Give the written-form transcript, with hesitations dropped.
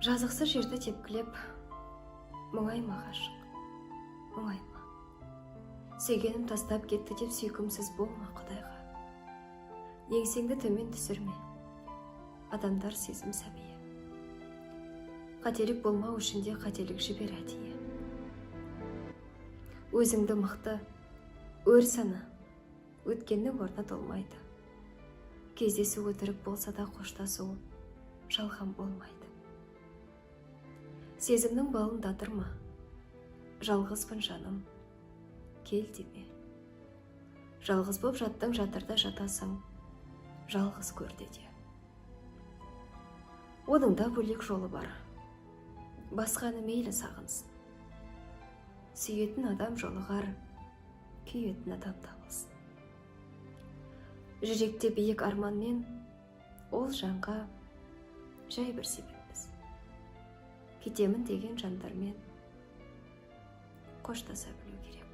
Жазықсыз жерді тепкілеп, мұңайма ғашық, мұңайма. Сүйгенім тастап кетті деп сүйкімсіз болма Құдайға. Еңсеңді төмен түсірме, адамдар сезім сәбиі. Қателік болмау үшін де қателік жібер әдейі. Өзіңді мықты, өр сана, өткеннің орны толмайды. Кездесу өтірік болса да қоштасу жалған болмайды. Сезімнің балын татырма, жалғызбын жаным, кел деме. Жалғыз боп жаттың жатырда жатасың, жалғыз көрде де. Оның да бөлек жолы бар, басқаны мейлі сағынсын. Сүйетін адам жолығар, күйетін адам табылсын. Жүректе биік арманмен, ол жанға жай бір себеппіз. Кетемін деген жандармен қоштаса білу керек.